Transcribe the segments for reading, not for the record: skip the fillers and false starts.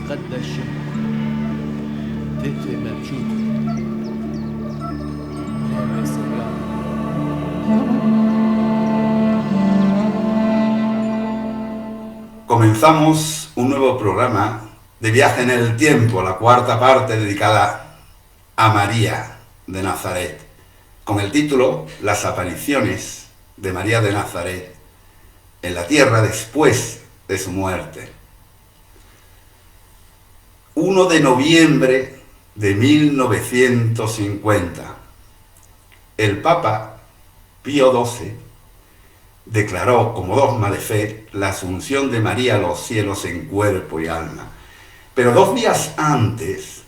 قدش تت مبجوت نعم سيار. Comenzamos un nuevo programa de Viaje en el Tiempo, la cuarta parte dedicada a María de Nazaret, con el título Las apariciones de María de Nazaret en la tierra después de su muerte. 1 de noviembre de 1950, el Papa Pío XII declaró como dogma de fe la asunción de María a los cielos en cuerpo y alma. Pero 2 días antes,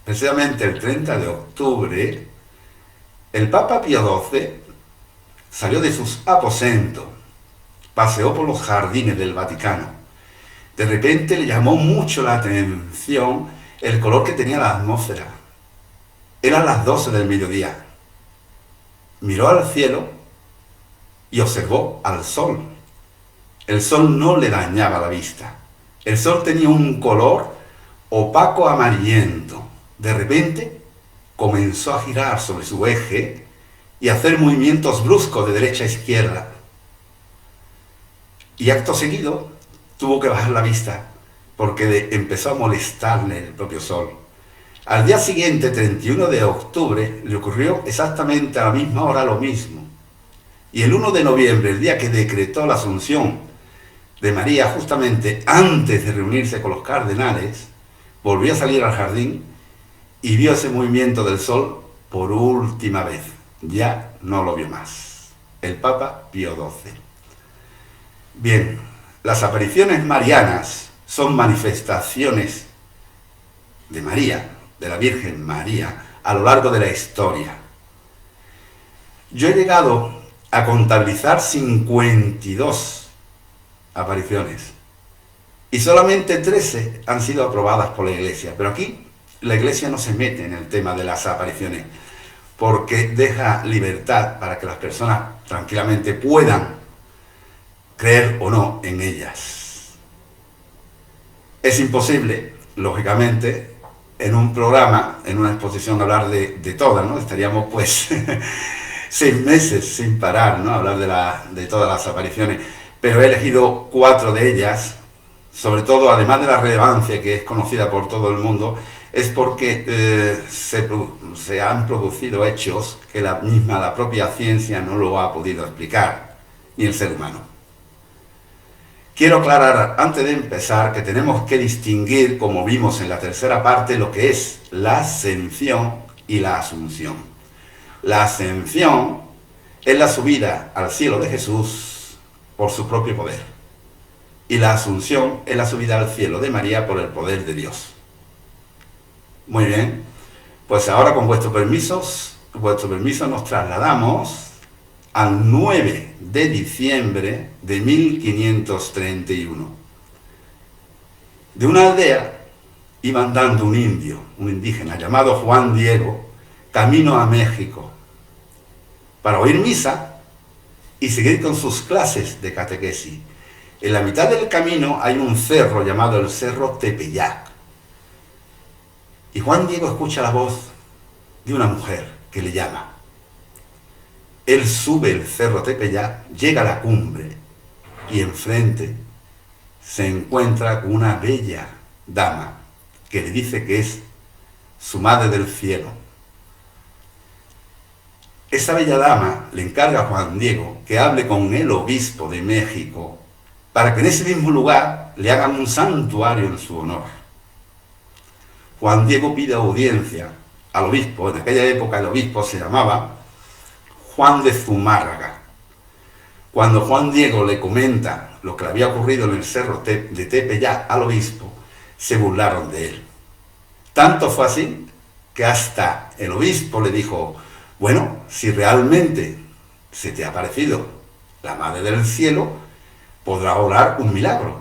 precisamente el 30 de octubre, el Papa Pío XII salió de sus aposentos, paseó por los jardines del Vaticano. De repente le llamó mucho la atención el color que tenía la atmósfera. Eran las 12 del mediodía. Miró al cielo y observó al sol. El sol no le dañaba la vista. El sol tenía un color opaco amarillento. De repente comenzó a girar sobre su eje y a hacer movimientos bruscos de derecha a izquierda. Y acto seguido tuvo que bajar la vista porque empezó a molestarle el propio sol. Al día siguiente, 31 de octubre, le ocurrió exactamente a la misma hora lo mismo. Y el 1 de noviembre, el día que decretó la asunción de María, justamente antes de reunirse con los cardenales, volvió a salir al jardín y vio ese movimiento del sol por última vez. Ya no lo vio más. El Papa Pío XII. Bien. Las apariciones marianas son manifestaciones de María, de la Virgen María, a lo largo de la historia. Yo he llegado a contabilizar 52 apariciones y solamente 13 han sido aprobadas por la Iglesia. Pero aquí la Iglesia no se mete en el tema de las apariciones porque deja libertad para que las personas tranquilamente puedan creer o no en ellas. Es imposible, lógicamente, en un programa, en una exposición, hablar de todas, ¿no? Estaríamos pues 6 meses sin parar, ¿no? Hablar de todas las apariciones. Pero he elegido 4 de ellas, sobre todo, además de la relevancia que es conocida por todo el mundo, es porque se han producido hechos que la propia ciencia no lo ha podido explicar, ni el ser humano. Quiero aclarar antes de empezar que tenemos que distinguir, como vimos en la tercera parte, lo que es la ascensión y la asunción. La ascensión es la subida al cielo de Jesús por su propio poder. Y la asunción es la subida al cielo de María por el poder de Dios. Muy bien, pues ahora con vuestro permiso nos trasladamos al 9 de diciembre de 1531. De una aldea iba andando un indígena llamado Juan Diego, camino a México, para oír misa y seguir con sus clases de catequesis. En la mitad del camino hay un cerro llamado el Cerro Tepeyac. Y Juan Diego escucha la voz de una mujer que le llama. Él sube el Cerro Tepeyac, llega a la cumbre y enfrente se encuentra con una bella dama que le dice que es su madre del cielo. Esa bella dama le encarga a Juan Diego que hable con el obispo de México para que en ese mismo lugar le hagan un santuario en su honor. Juan Diego pide audiencia al obispo. En aquella época el obispo se llamaba Juan de Zumárraga. Cuando Juan Diego le comenta lo que le había ocurrido en el cerro de Tepeyac al obispo, se burlaron de él. Tanto fue así que hasta el obispo le dijo: bueno, si realmente se te ha aparecido la Madre del Cielo, podrá obrar un milagro.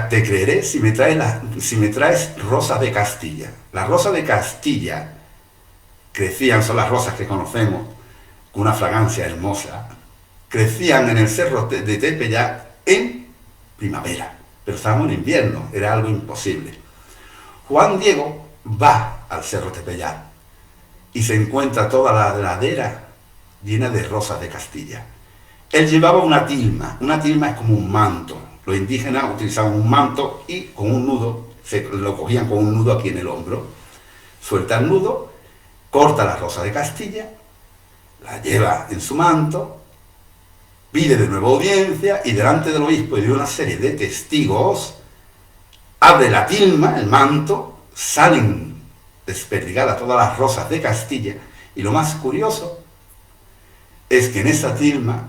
Te creeré si me traes rosas de Castilla. Las rosas de Castilla son las rosas que conocemos, con una fragancia hermosa, crecían en el cerro de Tepeyac en primavera. pero estábamos en invierno, era algo imposible. Juan Diego va al Cerro Tepeyac y se encuentra toda la ladera llena de rosas de Castilla. Él llevaba una tilma es como un manto. Los indígenas utilizaban un manto y con un nudo, lo cogían con un nudo aquí en el hombro, suelta el nudo, corta la rosa de Castilla, la lleva en su manto, pide de nuevo audiencia y delante del obispo y de una serie de testigos, abre la tilma, el manto, salen desperdigadas todas las rosas de Castilla y lo más curioso es que en esa tilma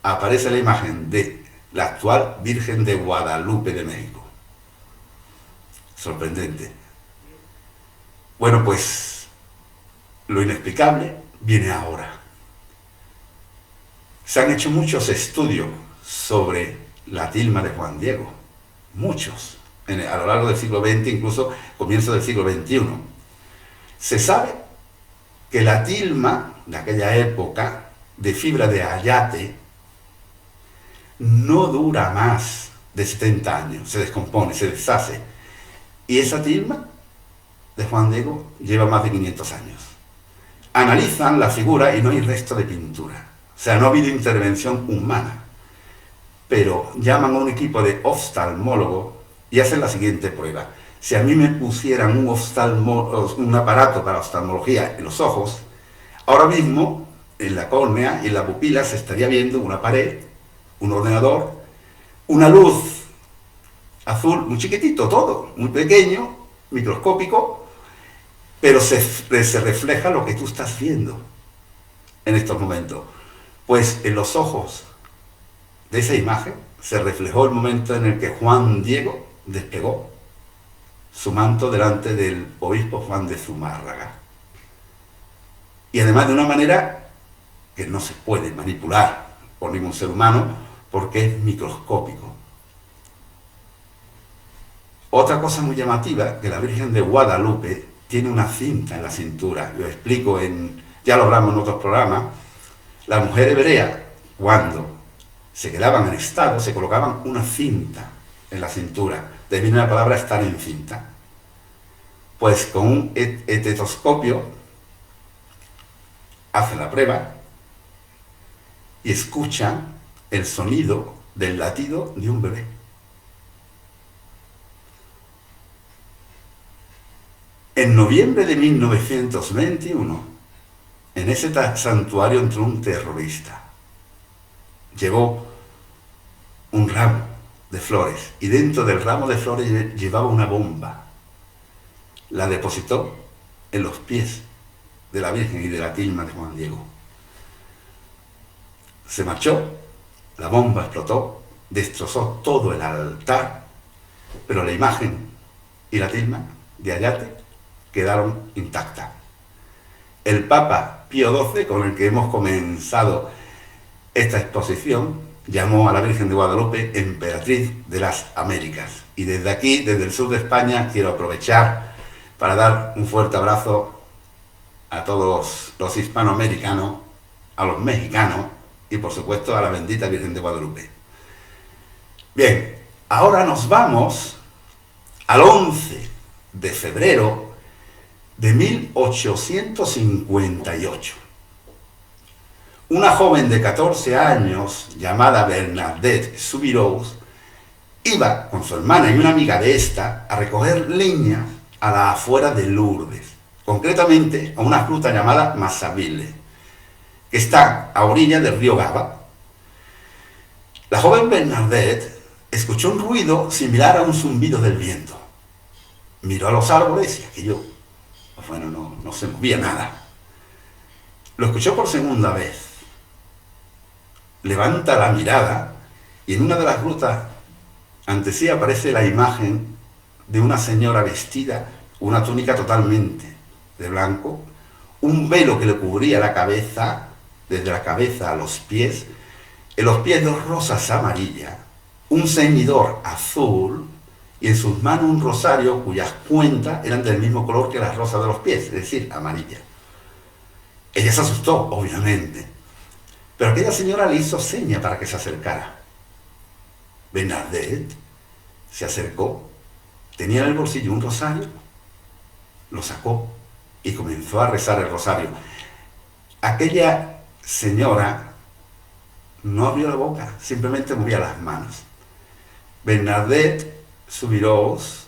aparece la imagen de la actual Virgen de Guadalupe de México. Sorprendente. Bueno, pues lo inexplicable viene ahora. Se han hecho muchos estudios sobre la tilma de Juan Diego, muchos, a lo largo del siglo XX, incluso comienzo del siglo XXI. Se sabe que la tilma de aquella época, de fibra de ayate, no dura más de 70 años, se descompone, se deshace. Y esa tilma de Juan Diego lleva más de 500 años. Analizan la figura y no hay resto de pintura. O sea, no ha habido intervención humana. Pero llaman a un equipo de oftalmólogos y hacen la siguiente prueba. Si a mí me pusieran un aparato para oftalmología en los ojos, ahora mismo en la córnea y en la pupila se estaría viendo una pared, un ordenador, una luz azul, muy chiquitito todo, muy pequeño, microscópico, pero se refleja lo que tú estás viendo en estos momentos. Pues en los ojos de esa imagen se reflejó el momento en el que Juan Diego despegó su manto delante del obispo Juan de Zumárraga. Y además de una manera que no se puede manipular por ningún ser humano porque es microscópico. Otra cosa muy llamativa, que la Virgen de Guadalupe tiene una cinta en la cintura. Lo explico ya lo hablamos en otros programas. La mujer hebrea, cuando se quedaban en estado, se colocaban una cinta en la cintura. De ahí viene la palabra estar en cinta. Pues con un estetoscopio hacen la prueba y escuchan el sonido del latido de un bebé. En noviembre de 1921, en ese santuario entró un terrorista. Llevó un ramo de flores y dentro del ramo de flores llevaba una bomba. La depositó en los pies de la Virgen y de la tilma de Juan Diego. Se marchó, la bomba explotó, destrozó todo el altar, pero la imagen y la tilma de ayate quedaron intactas. El Papa Pío XII, con el que hemos comenzado esta exposición, llamó a la Virgen de Guadalupe emperatriz de las Américas. Y desde aquí, desde el sur de España, quiero aprovechar para dar un fuerte abrazo a todos los hispanoamericanos, a los mexicanos y por supuesto a la bendita Virgen de Guadalupe. Bien, ahora nos vamos al 11 de febrero de 1858. Una joven de 14 años, llamada Bernadette Soubirous, iba con su hermana y una amiga de esta a recoger leña a la afuera de Lourdes, concretamente a una gruta llamada Massaville, que está a orillas del río Gava. La joven Bernadette escuchó un ruido similar a un zumbido del viento. Miró a los árboles y aquello, bueno, no se movía nada. Lo escuchó por segunda vez. Levanta la mirada y en una de las grutas ante sí aparece la imagen de una señora vestida, una túnica totalmente de blanco, un velo que le cubría la cabeza, desde la cabeza a los pies, en los pies dos rosas amarillas, un ceñidor azul y en sus manos un rosario cuyas cuentas eran del mismo color que las rosas de los pies, es decir, amarilla. Ella se asustó, obviamente, pero aquella señora le hizo seña para que se acercara. Bernadette se acercó, tenía en el bolsillo un rosario, lo sacó y comenzó a rezar el rosario. Aquella señora no abrió la boca, simplemente movía las manos. Bernadette Soubirous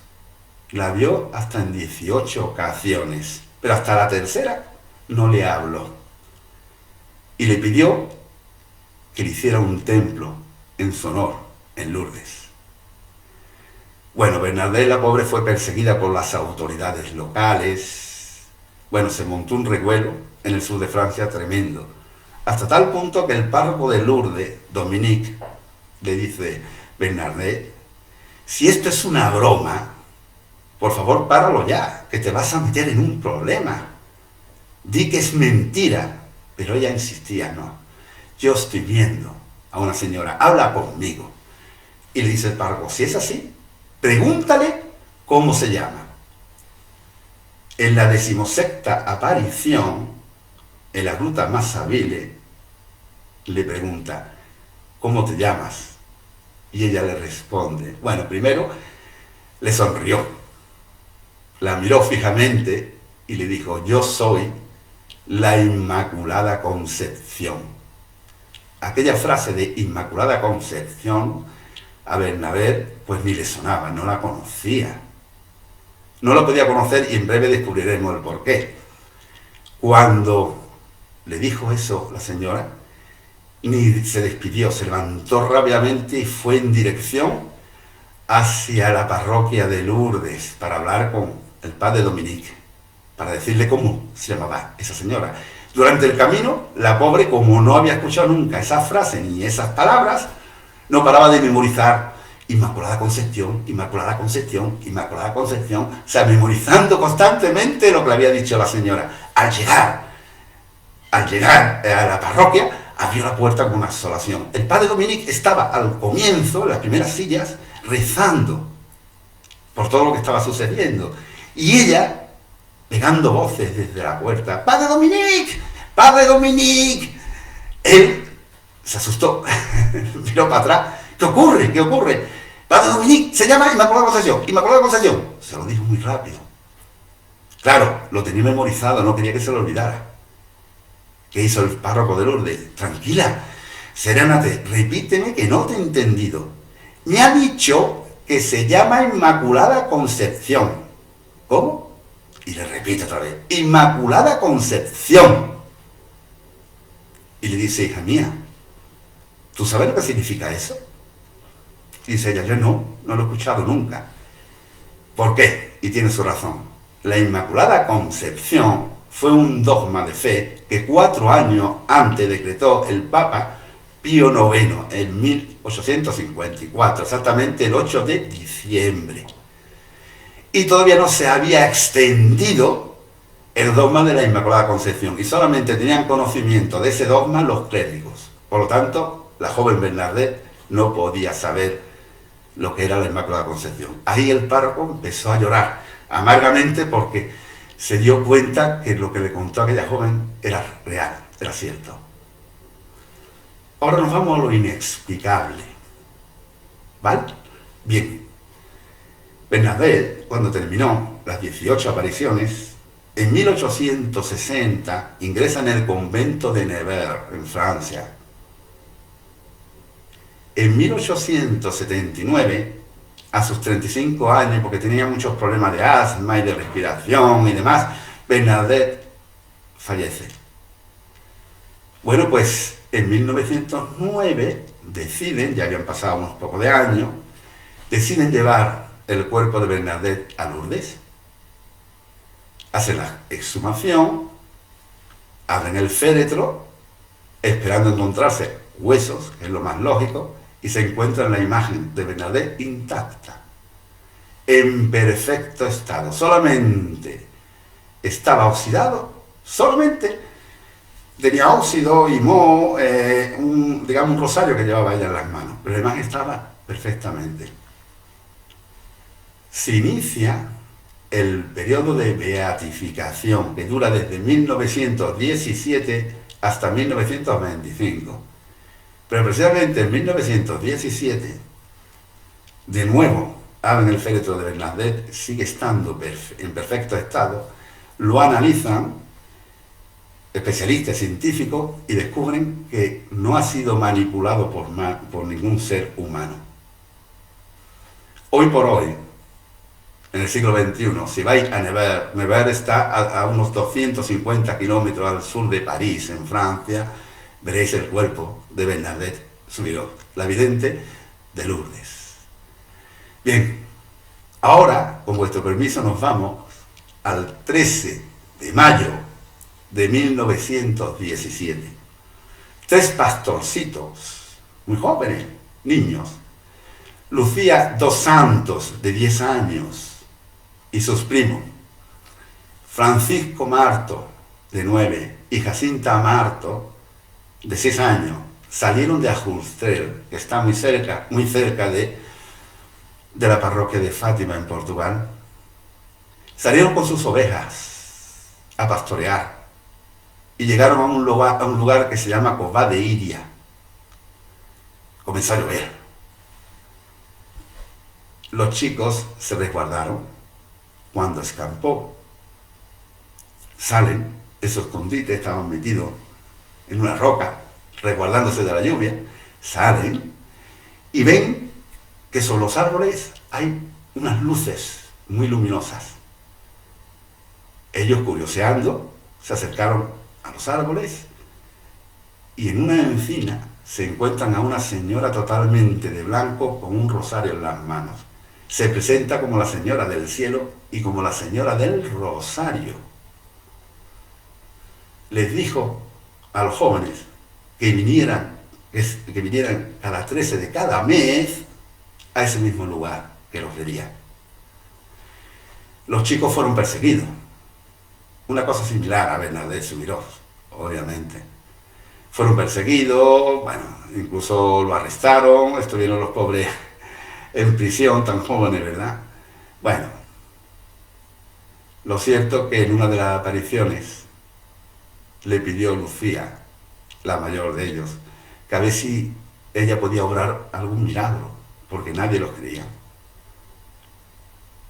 la vio hasta en 18 ocasiones, pero hasta la tercera no le habló. Y le pidió que le hiciera un templo en su honor en Lourdes. Bueno, Bernadette la pobre fue perseguida por las autoridades locales. Bueno, se montó un revuelo en el sur de Francia tremendo, hasta tal punto que el párroco de Lourdes, Dominique, le dice: Bernadette, si esto es una broma, por favor páralo ya, que te vas a meter en un problema. Di que es mentira. Pero ella insistía: no, yo estoy viendo a una señora, habla conmigo. Y le dice el párroco: si es así, pregúntale cómo se llama. En la 16ª aparición, en la Gruta Massabile, le pregunta: ¿cómo te llamas? Y ella le responde. Bueno, primero le sonrió, la miró fijamente y le dijo: yo soy la Inmaculada Concepción. Aquella frase de Inmaculada Concepción a Bernabé pues ni le sonaba, no la conocía. No la podía conocer y en breve descubriremos el porqué. Cuando le dijo eso la señora, ni se despidió, se levantó rápidamente y fue en dirección hacia la parroquia de Lourdes para hablar con el padre Dominique, para decirle cómo se llamaba esa señora. Durante el camino, la pobre, como no había escuchado nunca esa frase ni esas palabras, no paraba de memorizar: Inmaculada Concepción, Inmaculada Concepción, Inmaculada Concepción, o sea, memorizando constantemente lo que le había dicho la señora. Al llegar a la parroquia, abrió la puerta con una exhalación. El padre Dominique estaba al comienzo, en las primeras sillas, rezando por todo lo que estaba sucediendo. Y ella, pegando voces desde la puerta: ¡Padre Dominique! ¡Padre Dominique! Él se asustó, miró para atrás. ¿Qué ocurre? ¿Qué ocurre? Padre Dominique, se llama Inmaculada Concepción, Inmaculada Concepción. Se lo dijo muy rápido. Claro, lo tenía memorizado, no quería que se lo olvidara. ¿Qué hizo el párroco de Lourdes? Tranquila, serénate, repíteme que no te he entendido. Me ha dicho que se llama Inmaculada Concepción. ¿Cómo? Y le repite otra vez: Inmaculada Concepción. Y le dice: hija mía, ¿tú sabes lo que significa eso? Y dice ella: yo no lo he escuchado nunca. ¿Por qué? Y tiene su razón. La Inmaculada Concepción fue un dogma de fe que 4 años antes decretó el Papa Pío IX, en 1854, exactamente el 8 de diciembre. Y todavía no se había extendido el dogma de la Inmaculada Concepción, y solamente tenían conocimiento de ese dogma los clérigos. Por lo tanto, la joven Bernadette no podía saber lo que era la Inmaculada Concepción. Ahí el párroco empezó a llorar amargamente porque se dio cuenta que lo que le contó aquella joven era real, era cierto. Ahora nos vamos a lo inexplicable, ¿vale? Bien, Bernadette, cuando terminó las 18 apariciones, en 1860 ingresa en el convento de Nevers, en Francia. En 1879, a sus 35 años, porque tenía muchos problemas de asma y de respiración y demás, Bernadette fallece. Bueno, pues en 1909 deciden, ya habían pasado unos pocos de años, deciden llevar el cuerpo de Bernadette a Lourdes. Hacen la exhumación, abren el féretro, esperando encontrarse huesos, que es lo más lógico, y se encuentra la imagen de Bernadette intacta, en perfecto estado. Solamente estaba oxidado, solamente tenía óxido y moho, digamos un rosario que llevaba ella en las manos, pero la imagen estaba perfectamente. Se inicia el periodo de beatificación, que dura desde 1917 hasta 1925. Pero precisamente en 1917, de nuevo, abren el féretro de Bernadette, sigue estando en perfecto estado, lo analizan especialistas científicos y descubren que no ha sido manipulado por ningún ser humano. Hoy por hoy, en el siglo XXI, si vais a Nevers, Nevers está a unos 250 kilómetros al sur de París, en Francia, veréis el cuerpo de Bernadette Soubirous, la vidente de Lourdes. Bien, ahora, con vuestro permiso, nos vamos al 13 de mayo de 1917. 3 pastorcitos, muy jóvenes, niños, Lucía dos Santos, de 10 años, y sus primos, Francisco Marto, de 9, y Jacinta Marto, de 6 años, salieron de Ajustel, que está muy cerca de la parroquia de Fátima, en Portugal. Salieron con sus ovejas a pastorear y llegaron a un lugar que se llama Cová de Iria. Comenzó a llover. Los chicos se resguardaron. Cuando escampó, salen, esos escondites estaban metidos en una roca, resguardándose de la lluvia, salen y ven que sobre los árboles hay unas luces muy luminosas. Ellos, curioseando, se acercaron a los árboles y en una encina se encuentran a una señora totalmente de blanco con un rosario en las manos. Se presenta como la señora del cielo y como la señora del rosario. Les dijo a los jóvenes que vinieran cada 13 de cada mes a ese mismo lugar, que los vería. Los chicos fueron perseguidos. Una cosa similar a Bernadette Soubirous, obviamente. Fueron perseguidos, bueno, incluso lo arrestaron, estuvieron los pobres en prisión, tan jóvenes, ¿verdad? Bueno, lo cierto es que en una de las apariciones le pidió Lucía, la mayor de ellos, que a ver si ella podía obrar algún milagro, porque nadie lo creía.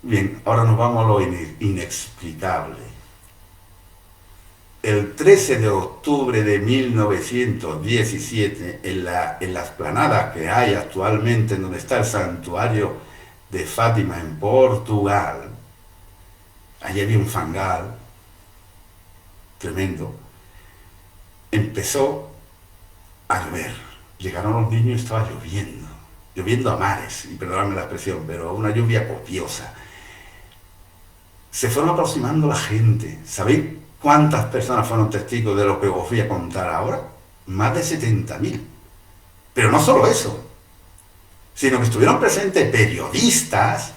Bien, ahora nos vamos a lo inexplicable. El 13 de octubre de 1917, en la explanada que hay actualmente, en donde está el santuario de Fátima en Portugal, allí había un fangal tremendo. Empezó a llover. Llegaron los niños y estaba lloviendo a mares, y perdóname la expresión, pero una lluvia copiosa. Se fueron aproximando la gente. ¿Sabéis cuántas personas fueron testigos de lo que os voy a contar ahora? Más de 70.000. Pero no solo eso, sino que estuvieron presentes periodistas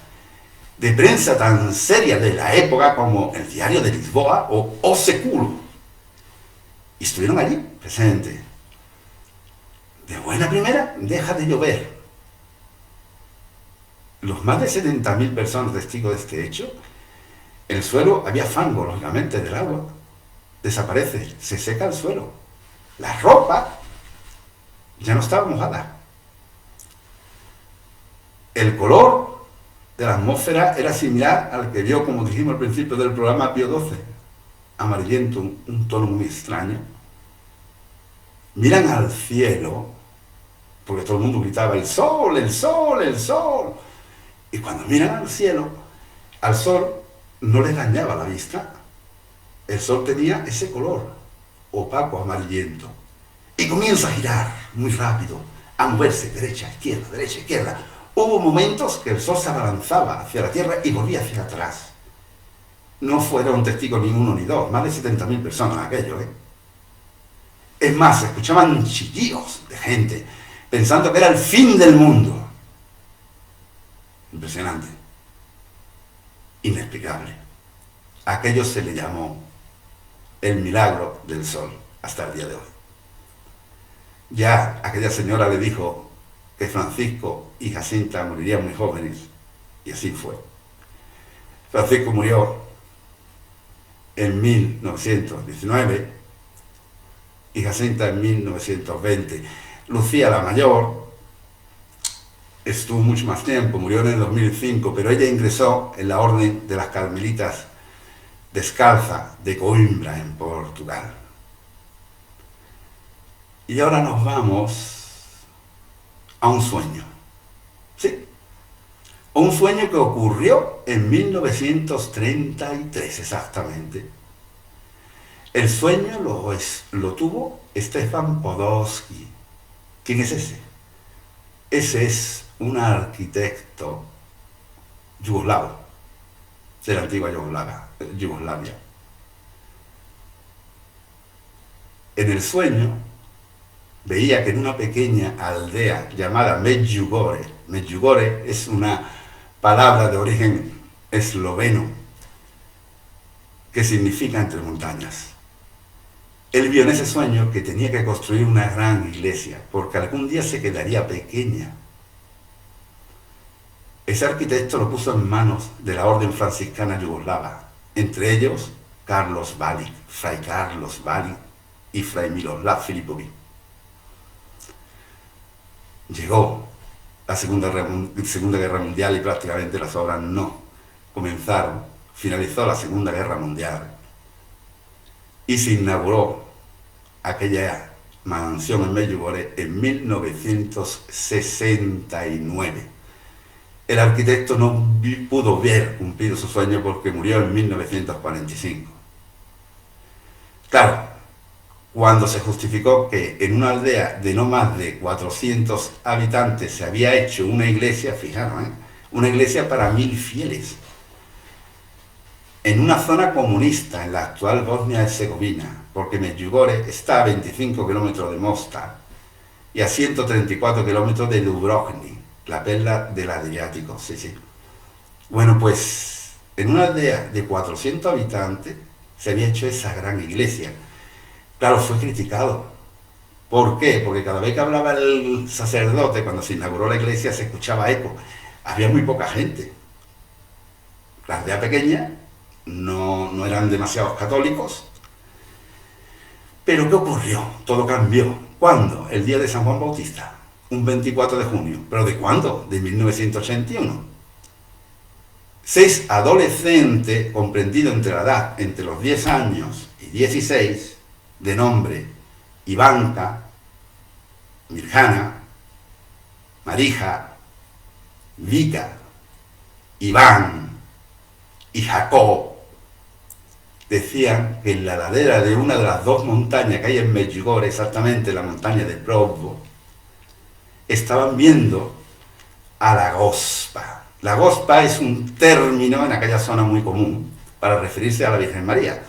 de prensa tan seria de la época como el Diario de Lisboa o O Século. Y estuvieron allí presentes. De buena primera, deja de llover. Los más de 70.000 personas testigos de este hecho, en el suelo había fango, lógicamente, del agua. Desaparece, se seca el suelo. La ropa ya no estaba mojada. El color de la atmósfera era similar al que vio, como dijimos al principio del programa, Pío XII. Amarillento, un tono muy extraño. Miran al cielo, porque todo el mundo gritaba, el sol, el sol, el sol. Y cuando miran al cielo, al sol no les dañaba la vista. El sol tenía ese color, opaco, amarillento. Y comienza a girar muy rápido, a moverse derecha, izquierda. Hubo momentos que el sol se abalanzaba hacia la tierra y volvía hacia atrás. No fueron testigos ni uno ni dos, más de 70.000 personas aquello, ¿eh? Es más, se escuchaban chillidos de gente, pensando que era el fin del mundo. Impresionante. Inexplicable. A aquello se le llamó el milagro del sol, hasta el día de hoy. Ya aquella señora le dijo que Francisco y Jacinta morirían muy jóvenes, y así fue. Francisco murió en 1919 y Jacinta en 1920. Lucía, la mayor, estuvo mucho más tiempo, murió en el 2005, pero ella ingresó en la Orden de las Carmelitas Descalza de Coimbra, en Portugal. Y ahora nos vamos a un sueño. Sí, un sueño que ocurrió en 1933 exactamente. El sueño lo tuvo Stefan Podolsky. ¿Quién es ese? Ese es un arquitecto yugoslavo, de la antigua Yugoslavia. En el sueño veía que en una pequeña aldea llamada Medjugorje, Medjugorje es una palabra de origen esloveno que significa entre montañas. Él vio en ese sueño que tenía que construir una gran iglesia, porque algún día se quedaría pequeña. Ese arquitecto lo puso en manos de la orden franciscana yugoslava, entre ellos Carlos Valic, Fray Carlos Valic y Fray Miroslav Filipovic. Llegó la Segunda Guerra Mundial y prácticamente las obras no comenzaron. Finalizó la Segunda Guerra Mundial y se inauguró aquella mansión en Medjugorje en 1969. El arquitecto no pudo ver cumplido su sueño porque murió en 1945. Claro, cuando se justificó que en una aldea de no más de 400 habitantes se había hecho una iglesia, fijaros, una iglesia para 1000 fieles, en una zona comunista, en la actual Bosnia-Herzegovina, porque Medjugorje está a 25 kilómetros de Mostar y a 134 kilómetros de Dubrovnik, la perla del Adriático, sí. Bueno, pues en una aldea de 400 habitantes se había hecho esa gran iglesia. Claro, fue criticado. ¿Por qué? Porque cada vez que hablaba el sacerdote, cuando se inauguró la iglesia, se escuchaba eco. Había muy poca gente. La aldea pequeña, no eran demasiados católicos. Pero ¿qué ocurrió? Todo cambió. ¿Cuándo? El día de San Juan Bautista, un 24 de junio. ¿Pero de cuándo? De 1981. 6 adolescentes, comprendidos entre la edad entre los 10 años y 16, de nombre Ivanka, Mirjana, Marija, Vika, Iván y Jacob, decían que en la ladera de una de las dos montañas que hay en Medjugorje, exactamente la montaña de Provo, estaban viendo a la Gospa. La Gospa es un término en aquella zona muy común para referirse a la Virgen María.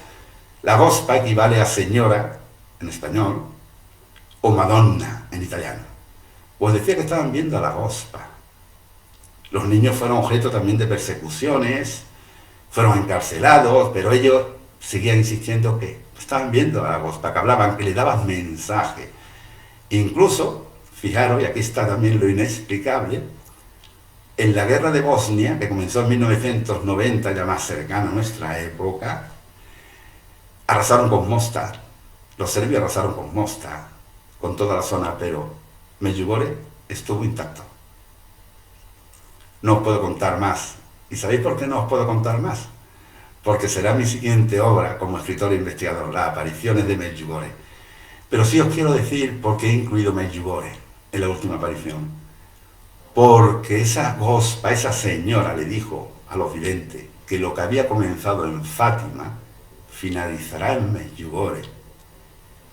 La Gospa equivale a señora en español o Madonna en italiano. Pues decía que estaban viendo a la Gospa. Los niños fueron objeto también de persecuciones, fueron encarcelados, pero ellos seguían insistiendo que estaban viendo a la Gospa, que hablaban, que le daban mensaje. Incluso, fijaros, y aquí está también lo inexplicable, en la guerra de Bosnia, que comenzó en 1990, ya más cercana a nuestra época, arrasaron con Mostar. Los serbios arrasaron con Mostar, con toda la zona, pero Medjugorje estuvo intacto. No os puedo contar más. ¿Y sabéis por qué no os puedo contar más? Porque será mi siguiente obra como escritor e investigador, Las apariciones de Medjugorje. Pero sí os quiero decir por qué he incluido Medjugorje en la última aparición. Porque esa Gospa, esa señora, le dijo a los videntes que lo que había comenzado en Fátima finalizará en Medjugorje.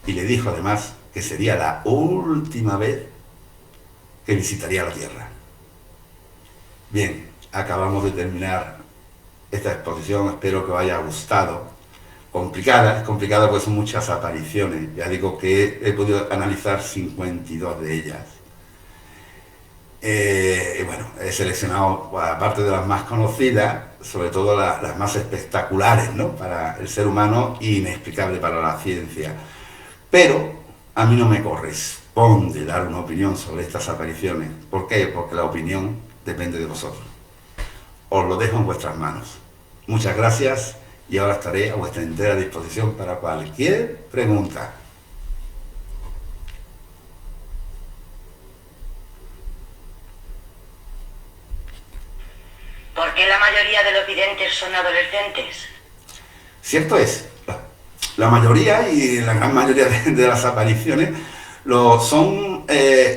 Y le dijo además que sería la última vez que visitaría la Tierra. Bien, acabamos de terminar esta exposición, espero que os haya gustado. Es complicada porque son muchas apariciones, ya digo que he podido analizar 52 de ellas. Y bueno, he seleccionado, aparte de las más conocidas, sobre todo las más espectaculares, ¿no?, para el ser humano e inexplicable para la ciencia. Pero a mí no me corresponde dar una opinión sobre estas apariciones. ¿Por qué? Porque la opinión depende de vosotros. Os lo dejo en vuestras manos. Muchas gracias y ahora estaré a vuestra entera disposición para cualquier pregunta. mayoría de los videntes son adolescentes? Cierto es, la mayoría y la gran mayoría de las apariciones son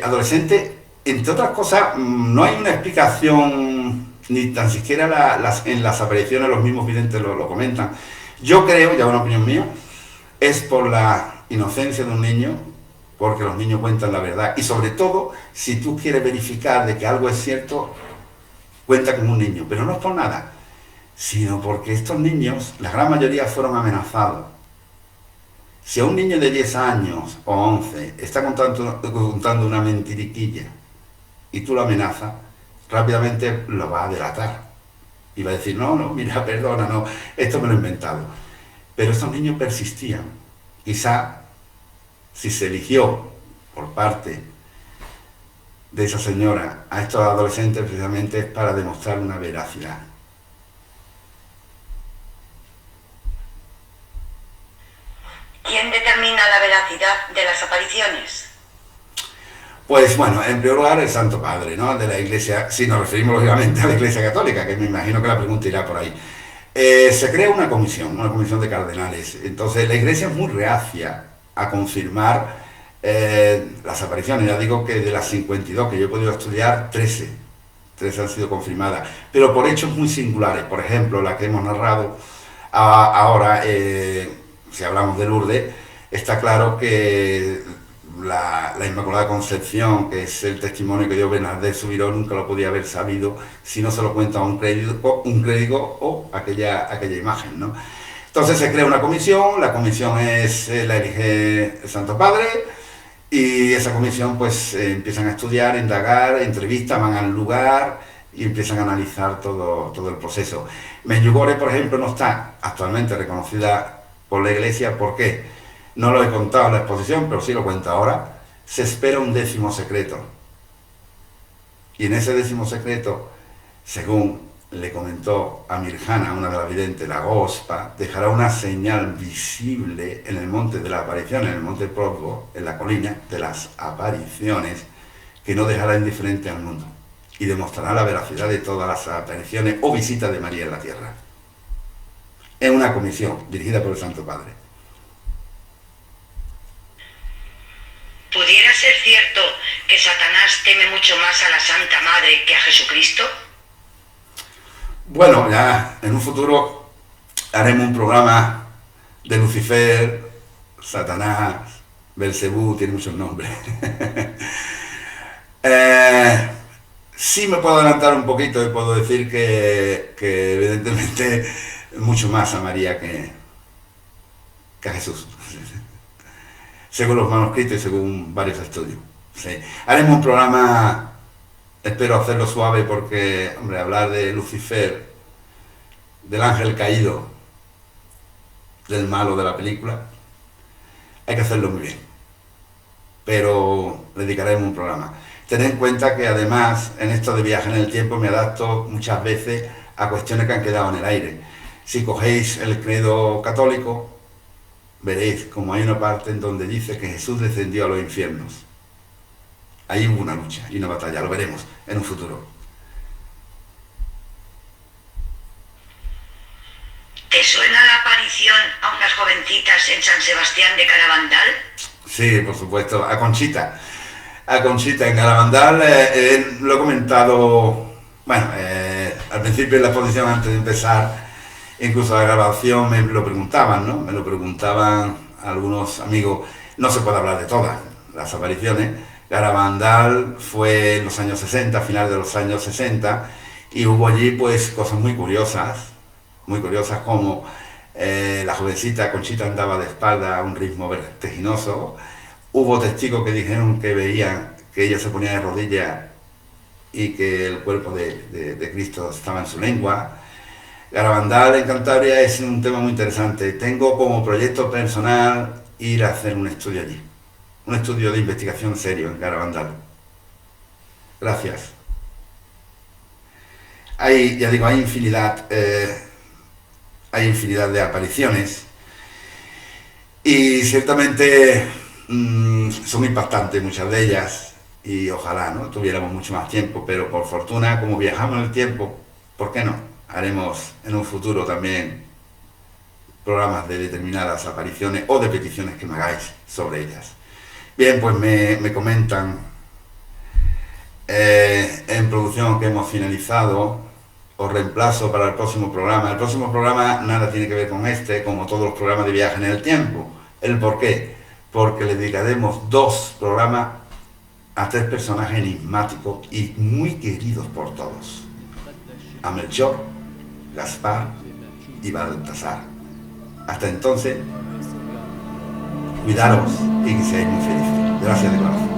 adolescentes. Entre otras cosas, no hay una explicación, ni tan siquiera en las apariciones los mismos videntes lo comentan. Yo creo, ya una opinión mía, es por la inocencia de un niño, porque los niños cuentan la verdad. Y sobre todo, si tú quieres verificar de que algo es cierto, cuenta como un niño. Pero no es por nada, sino porque estos niños, la gran mayoría fueron amenazados. Si a un niño de 10 años o 11 está contando una mentiriquilla y tú lo amenazas, rápidamente lo va a delatar. Y va a decir, no, mira, perdona, no, esto me lo he inventado. Pero estos niños persistían. Quizá, si se eligió por parte de esa señora a estos adolescentes, precisamente es para demostrar una veracidad. ¿Quién determina la veracidad de las apariciones? Pues bueno, en primer lugar el Santo Padre, ¿no? De la Iglesia, si nos referimos lógicamente a la Iglesia Católica, que me imagino que la pregunta irá por ahí. Se crea una comisión de cardenales. Entonces la Iglesia es muy reacia a confirmar las apariciones. Ya digo que de las 52 que yo he podido estudiar, 13 han sido confirmadas, pero por hechos muy singulares. Por ejemplo, la que hemos narrado ahora, si hablamos de Lourdes, está claro que la Inmaculada Concepción, que es el testimonio que dio Bernardé Subiró, nunca lo podía haber sabido si no se lo cuenta un clérigo o aquella imagen, ¿no? Entonces se crea una comisión, la comisión la elige el Santo Padre, y esa comisión pues empiezan a estudiar, a indagar, entrevistas, van al lugar y empiezan a analizar todo el proceso. Medjugorje, por ejemplo, no está actualmente reconocida por la Iglesia. ¿Por qué? No lo he contado en la exposición, pero sí lo cuento ahora. Se espera un 10º secreto. Y en ese 10º secreto, según le comentó a Mirjana, una de las videntes, la Gospa, dejará una señal visible en el monte de la aparición, en el monte Prosgo, en la colina de las apariciones, que no dejará indiferente al mundo y demostrará la veracidad de todas las apariciones o visitas de María en la tierra. Es una comisión dirigida por el Santo Padre. ¿Pudiera ser cierto que Satanás teme mucho más a la Santa Madre que a Jesucristo? Bueno, ya en un futuro haremos un programa de Lucifer, Satanás, Belcebú, tiene muchos nombres. Sí me puedo adelantar un poquito y puedo decir que evidentemente mucho más a María que a Jesús, según los manuscritos y según varios estudios. Sí. Haremos un programa. Espero hacerlo suave porque, hombre, hablar de Lucifer, del ángel caído, del malo de la película, hay que hacerlo muy bien. Pero le dedicaremos un programa. Tened en cuenta que además, en esto de viaje en el tiempo, me adapto muchas veces a cuestiones que han quedado en el aire. Si cogéis el credo católico, veréis como hay una parte en donde dice que Jesús descendió a los infiernos. Ahí hubo una lucha y una batalla, lo veremos en un futuro. ¿Te suena la aparición a unas jovencitas en San Sebastián de Caravandal? Sí, por supuesto, a Conchita en Caravandal. Lo he comentado, bueno, al principio de la exposición, antes de empezar, incluso la grabación me lo preguntaban, ¿no? Me lo preguntaban algunos amigos. No se puede hablar de todas las apariciones. Caravandal fue en los años 60, a finales de los años 60, y hubo allí pues cosas muy curiosas como la jovencita Conchita andaba de espalda a un ritmo vertiginoso. Hubo testigos que dijeron que veían que ella se ponía de rodillas y que el cuerpo de Cristo estaba en su lengua. Caravandal en Cantabria es un tema muy interesante. Tengo como proyecto personal ir a hacer un estudio allí. Un estudio de investigación serio en Caravandal. Gracias. Hay infinidad de apariciones y ciertamente son impactantes muchas de ellas, y ojalá no tuviéramos mucho más tiempo, pero por fortuna, como viajamos en el tiempo, ¿por qué no? haremos en un futuro también programas de determinadas apariciones o de peticiones que me hagáis sobre ellas. Bien, pues me comentan en producción que hemos finalizado. Os reemplazo para el próximo programa. El próximo programa nada tiene que ver con este, como todos los programas de viaje en el tiempo. ¿El por qué? Porque le dedicaremos 2 programas a 3 personajes enigmáticos y muy queridos por todos: a Melchor, Gaspar y Baltasar. Hasta entonces, cuidaros y que seáis muy felices. Gracias de corazón.